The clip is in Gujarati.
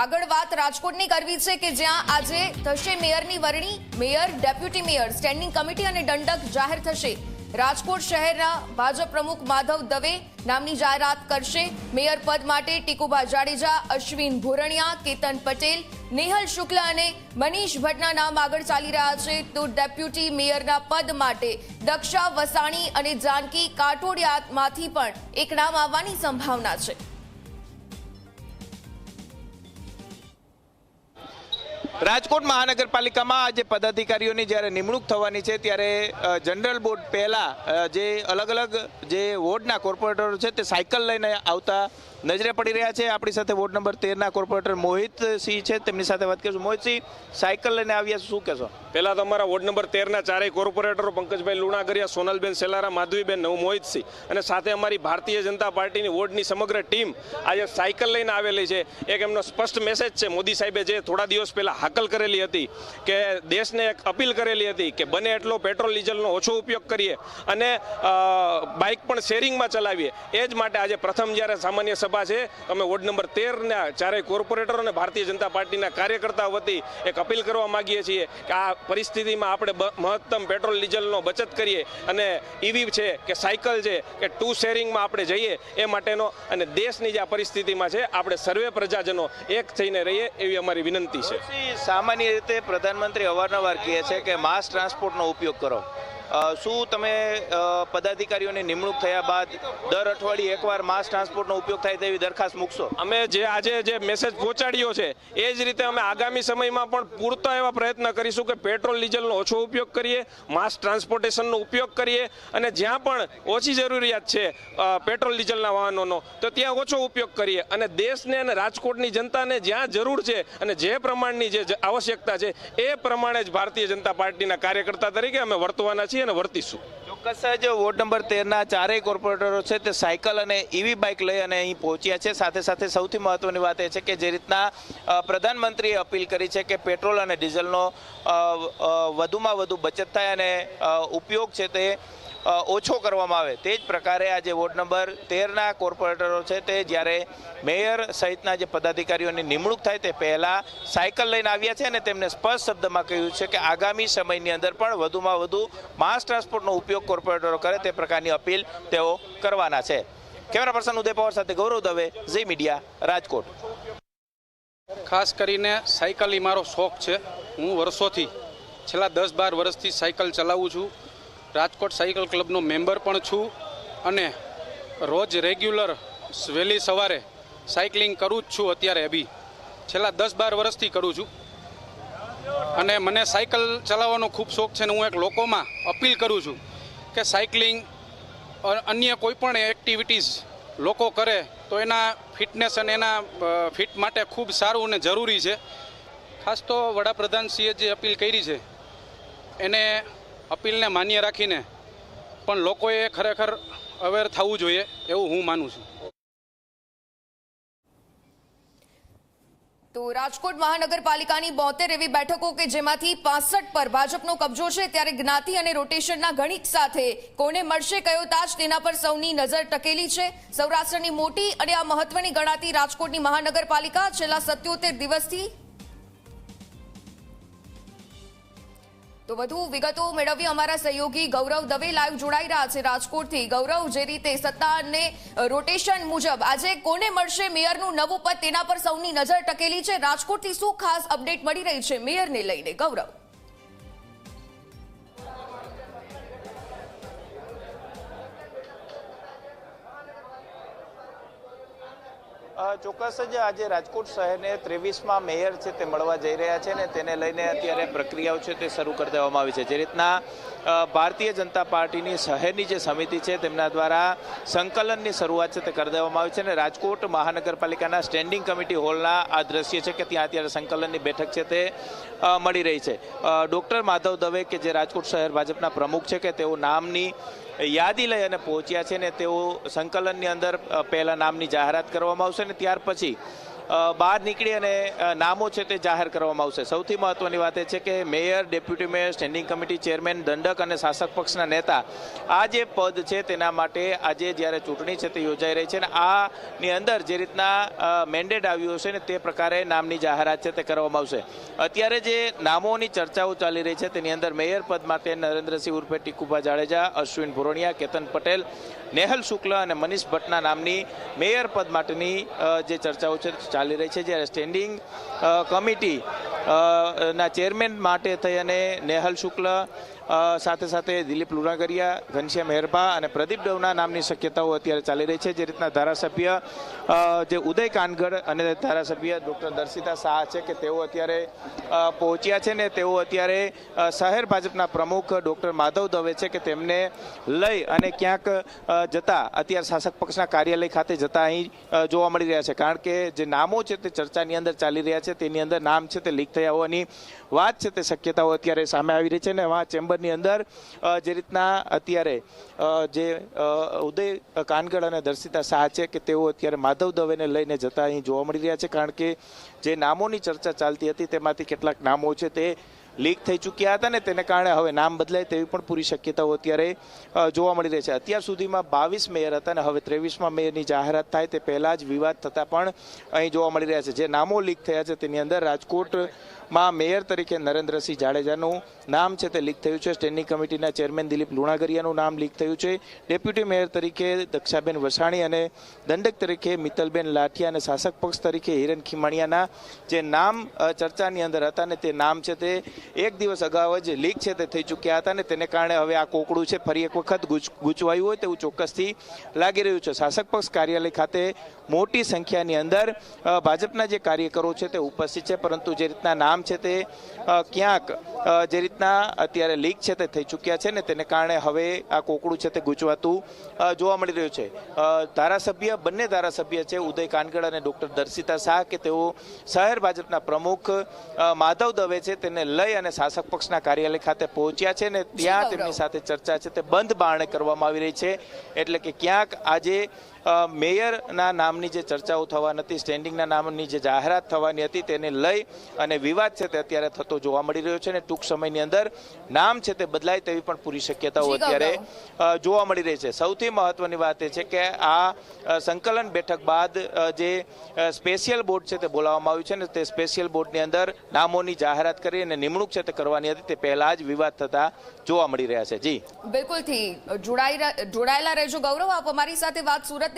આગળ વાત રાજકોટની કરવી છે કે જ્યાં આજે થશે મેયરની વરણી। Mayor, deputy mayor, standing committee અને દંડક જાહેર થશે। રાજકોટ શહેરના ભાજપ પ્રમુખ માધવ દવે નામની જાહેરાત કરશે। મેયર પદ માટે ટીકુભા જાડેજા, અશ્વિન ભોરણિયા, કેતન પટેલ, નેહલ શુક્લ અને મનીષ ભટ્ટના નામ આગળ ચાલી રહ્યા છે। તો ડેપ્યુટી મેયરના પદ માટે દક્ષા વસાણી અને જાનકી કાટોડિયામાંથી પણ એક નામ આવવાની સંભાવના છે। રાજકોટ મહાનગરપાલિકામાં આજે પદાધિકારીઓની જ્યારે નિમણૂક થવાની છે ત્યારે જનરલ બોર્ડ પહેલા જે અલગ અલગ જે વોર્ડના કોર્પોરેટરો છે તે સાયકલ લઈને આવતા નજરે પડી રહ્યા છે। આપણી સાથે વોર્ડ નંબર 13ના કોર્પોરેટર મોહિતસિંહ છે, તેમની સાથે વાત કરીશું। મોહિતસિંહ, સાયકલ લઈને આવ્યા શું કહેશો? પહેલા તો અમારા વોર્ડ નંબર 13ના ચારેય કોર્પોરેટરો પંકજભાઈ લુણાગરિયા, સોનલબેન સેલારા, માધવીબેન, હું મોહિતસિંહ અને સાથે અમારી ભારતીય જનતા પાર્ટીની વોર્ડની સમગ્ર ટીમ આજે સાયકલ લઈને આવેલી છે। એક એમનો સ્પષ્ટ મેસેજ છે। મોદી સાહેબે જે થોડા દિવસ પહેલા હાકલ કરેલી હતી કે દેશને એક અપીલ કરેલી હતી કે બને એટલો પેટ્રોલ ડીઝલનો ઓછો ઉપયોગ કરીએ અને બાઇક પણ શેરિંગમાં ચલાવીએ, એ જ માટે આજે પ્રથમ જ્યારે સામાન્ય સભા છે અમે વોર્ડ નંબર 13ના ચારેય કોર્પોરેટરો અને ભારતીય જનતા પાર્ટીના કાર્યકર્તાઓ વતી એક અપીલ કરવા માંગીએ છીએ કે આ પરિસ્થિતિમાં આપણે મહત્તમ પેટ્રોલ ડીઝલનો બચત કરીએ અને ઈવી છે કે સાયકલ છે કે ટુ શેરિંગમાં આપણે જઈએ એ માટેનો અને દેશની જે આ પરિસ્થિતિમાં છે આપણે સર્વે પ્રજાજનો એક થઈને રહીએ એવી અમારી વિનંતી છે। સામાન્ય રીતે પ્રધાનમંત્રી અવારનવાર કહે છે કે માસ ટ્રાન્સપોર્ટનો ઉપયોગ કરો। શું તમે પદાધિકારીઓની નિમણૂક થયા બાદ દર અઠવાડિયે એકવાર માસ ટ્રાન્સપોર્ટનો ઉપયોગ થાય તેવી દરખાસ્ત મૂકશો? અમે જે આજે જે મેસેજ પહોંચાડ્યો છે એ જ રીતે અમે આગામી સમયમાં પણ પૂરતા એવા પ્રયત્ન કરીશું કે પેટ્રોલ ડીઝલનો ઓછો ઉપયોગ કરીએ, માસ ટ્રાન્સપોર્ટેશનનો ઉપયોગ કરીએ અને જ્યાં પણ ઓછી જરૂરિયાત છે પેટ્રોલ ડીઝલના વાહનોનો તો ત્યાં ઓછો ઉપયોગ કરીએ અને દેશને અને રાજકોટની જનતાને જ્યાં જરૂર છે અને જે પ્રમાણની જે આવશ્યકતા છે એ પ્રમાણે જ ભારતીય જનતા પાર્ટીના કાર્યકર્તા તરીકે અમે વર્તવાના છીએ અને વર્તીશું। ચોક્કસ જ વોર્ડ નંબર 13ના ચારેય કોર્પોરેટરો છે તે સાયકલ અને ઈવી બાઇક લઈ અને અહીં પહોંચ્યા છે। સાથે સાથે સૌથી મહત્વની વાત એ છે કે જે રીતના પ્રધાનમંત્રીએ અપીલ કરી છે કે પેટ્રોલ અને ડીઝલનો વધુમાં વધુ બચત થાય અને ઉપયોગ છે તે ઓછો કરવામાં આવે, તે જ પ્રકારે આજે વોર્ડ નંબર 13ના કોર્પોરેટરો છે તે જ્યારે મેયર સહિતના જે પદાધિકારીઓની નિમણૂક થાય તે પહેલાં સાયકલ લઈને આવ્યા છે અને તેમને સ્પષ્ટ શબ્દમાં કહ્યું છે કે આગામી સમયની અંદર પણ વધુમાં વધુ માસ ટ્રાન્સપોર્ટનો ઉપયોગ કોર્પોરેટરો કરે તે પ્રકારની અપીલ તેઓ કરવાના છે। કેમેરા પર્સન ઉદય પવાર સાથે ગૌરવ દવે, ઝી મીડિયા, રાજકોટ। ખાસ કરીને સાયકલ એ મારો શોખ છે। હું વર્ષોથી છેલ્લા 10-12 વર્ષથી સાયકલ ચલાવું છું। રાજકોટ સાયકલ ક્લબનો મેમ્બર પણ છું અને રોજ રેગ્યુલર વહેલી સવારે સાયકલિંગ કરું જ છું। અત્યારે બી છેલ્લા 10-12 વર્ષથી કરું છું અને મને સાયકલ ચલાવવાનો ખૂબ શોખ છે અને હું એક લોકોમાં અપીલ કરું છું કે સાયકલિંગ અન્ય કોઈ પણ એક્ટિવિટીઝ લોકો કરે તો એના ફિટનેસ અને એના ફિટ માટે ખૂબ સારું અને જરૂરી છે। ખાસ તો વડાપ્રધાનશ્રીએ જે અપીલ કરી છે એને અપીલને માન્ય રાખીને પણ લોકોએ ખરેખર અવેર થવું જોઈએ એવું હું માનું છું। તો રાજકોટ મહાનગરપાલિકાની 72 એવી બેઠકો કે જેમાંથી 65 પર ભાજપનો કબજો છે, ત્યારે જ્ઞાતિ અને રોટેશનના ગણિત સાથે કોને મળશે કયો તાજ તેના પર સૌની નજર ટકેલી છે। સૌરાષ્ટ્રની મોટી અને આ મહત્વની ગણાતી રાજકોટની મહાનગરપાલિકા છેલ્લા 77 દિવસથી તો વધુ વિગતો મેળવી અમારા સહયોગી ગૌરવ દવે લાઈવ જોડાઈ રહ્યા છે રાજકોટથી। ગૌરવ, જે રીતે સત્તા અને રોટેશન મુજબ આજે કોને મળશે મેયરનું નવું પદ તેના પર સૌની નજર ટકેલી છે। રાજકોટથી શું ખાસ અપડેટ મળી રહી છે મેયરને લઈને, ગૌરવ? ચોક્કસ જ આજે રાજકોટ શહેરને 23મા મેયર છે તે મળવા જઈ રહ્યા છે ને તેને લઈને અત્યારે પ્રક્રિયાઓ છે તે શરૂ કરી દેવામાં આવી છે। જે રીતના ભારતીય જનતા પાર્ટીની શહેરની જે સમિતિ છે તેમના દ્વારા સંકલનની શરૂઆત છે તે કરી દેવામાં આવી છે અને રાજકોટ મહાનગરપાલિકાના સ્ટેન્ડિંગ કમિટી હોલના આ દ્રશ્ય છે કે ત્યાં અત્યારે સંકલનની બેઠક છે તે મળી રહી છે। ડૉક્ટર માધવ દવે કે જે રાજકોટ શહેર ભાજપના પ્રમુખ છે કે તેઓ નામની યાદી લઈ અને પહોંચ્યા છે ને તેઓ સંકલનની અંદર પહેલા નામની જાહેરાત કરવામાં આવશે અને ત્યાર પછી બહાર નીકળી અને નામો છે તે જાહેર કરવામાં આવશે. સૌથી મહત્વની વાત એ છે કે mayor, deputy mayor, standing committee chairman, દંડક અને શાસક પક્ષના નેતા, આ જે પદ છે તેના માટે આજે જ્યારે ચૂંટણી છે તે યોજાઈ રહી છે અને આની અંદર જે રીતના મેન્ડેટ આવ્યું હશે ને તે પ્રકારે નામની જાહેરાત છે તે કરવામાં આવશે. અત્યારે જે નામોની ચર્ચાઓ ચાલી રહી છે તેની અંદર મેયર પદ માટે નરેન્દ્રસિંહ ઉર્ફે ટીકુભા જાડેજા, અશ્વિન ભુરોણિયા, કેતન પટેલ, નેહલ શુક્લ અને મનીષ ભટ્ટના નામની મેયર પદ માટેની જે ચર્ચાઓ છે ચાલી રહી છે. જ્યારે સ્ટેન્ડિંગ કમિટી ના ચેરમેન માટે થઈ અને નેહલ શુક્લ સાથે સાથે દિલીપ લુણાગરિયા, ઘનશ્યામ હેરભા અને પ્રદીપ ડવના નામની શક્યતાઓ અત્યારે ચાલી રહી છે. જે રીતના ધારાસભ્ય જે ઉદય કાનગડ અને ધારાસભ્ય ડૉક્ટર દર્શિતા શાહ છે કે તેઓ અત્યારે પહોંચ્યા છે ને તેઓ અત્યારે શહેર ભાજપના પ્રમુખ ડૉક્ટર માધવ દવે છે કે તેમને લઈ અને ક્યાંક જતા અત્યારે શાસક પક્ષના કાર્યાલય ખાતે જતા અહીં જોવા મળી રહ્યા છે. કારણ કે જે નામો છે તે ચર્ચાની અંદર ચાલી રહ્યા છે તેની અંદર નામ છે તે લીક થયા હોવાની વાત છે તે શક્યતાઓ અત્યારે સામે આવી રહી છે. ને આ ચેમ્બરની અંદર જે રીતના અત્યારે જે ઉદય કાનગડ અને દર્શિતા શાહ છે કે તેઓ અત્યારે માધવ દવેને લઈને જતા અહીં જોવા મળી રહ્યા છે. કારણ કે જે નામોની ચર્ચા ચાલતી હતી તેમાંથી કેટલાક નામો છે તે લીક થઈ ચૂક્યા હતા ને તેને કારણે હવે નામ બદલાય તેવી પણ પૂરી શક્યતાઓ અત્યારે જોવા મળી રહી છે. અત્યાર સુધીમાં 22 મેયર હતા અને હવે 23મા મેયરની જાહેરાત થાય તે પહેલાં જ વિવાદ થતા પણ અહીં જોવા મળી રહ્યા છે. જે નામો લીક થયા છે તેની અંદર રાજકોટમાં મેયર તરીકે નરેન્દ્રસિંહ જાડેજાનું નામ છે તે લીક થયું છે. સ્ટેન્ડિંગ કમિટીના ચેરમેન દિલીપ લુણાગરિયાનું નામ લીક થયું છે. ડેપ્યુટી મેયર તરીકે દક્ષાબેન વસાણી અને દંડક તરીકે મિત્તલબેન લાઠિયા અને શાસક પક્ષ તરીકે હિરેન ખીમાણીયાના જે નામ ચર્ચાની અંદર હતા ને તે નામ છે તે એક દિવસ અગાઉ જ લીક છે તે થઈ ચૂક્યા હતા ને તેને કારણે હવે આ કોકડું છે ફરી એક વખત ગૂંચવાયું હોય તેવું ચોક્કસથી લાગી રહ્યું છે. શાસક પક્ષ કાર્યાલય ખાતે મોટી સંખ્યાની અંદર ભાજપના જે કાર્યકરો છે તે ઉપસ્થિત છે, પરંતુ જે રીતના નામ છે તે ક્યાંક જે રીતના અત્યારે લીક છે તે થઈ ચૂક્યા છે ને તેને કારણે હવે આ કોકડું છે તે ગૂંચવાતું જોવા મળી રહ્યું છે. બંને ધારાસભ્ય છે ઉદય કાનગડ અને ડૉક્ટર દર્શિતા શાહ કે તેઓ શહેર ભાજપના પ્રમુખ માધવ દવે છે તેને લઈ અને શાસક પક્ષના કાર્યાલય ખાતે પહોંચ્યા છે ને ત્યાં તેમની સાથે ચર્ચા છે તે બંધ બારણે કરવામાં આવી રહી છે. એટલે કે ક્યાંક આજે મેયરના નામની જે ચર્ચાઓ થવાની હતી, સ્ટેન્ડિંગના નામની જે જાહેરાત થવાની હતી તેને લઈ અને વિવાદ છે તે અત્યારે થતો જોવા મળી રહ્યો છે ને ટૂંક સમયની અંદર નામ છે તે બદલાય તેવી પણ પૂરી શક્યતાઓ અત્યારે જોવા મળી રહી છે. સૌથી મહત્વની વાત એ છે કે આ સંકલન બેઠક બાદ જે સ્પેશિયલ બોર્ડ છે તે બોલાવવામાં આવ્યું છે ને તે સ્પેશિયલ બોર્ડની અંદર નામોની જાહેરાત કરી અને નિમણૂક છે તે કરવાની હતી તે પહેલા જ વિવાદ થતા જોવા મળી રહ્યા છે. જી બિલકુલથી જોડાયેલા રહેજો ગૌરવ. આપ અમારી સાથે વાત સુરતની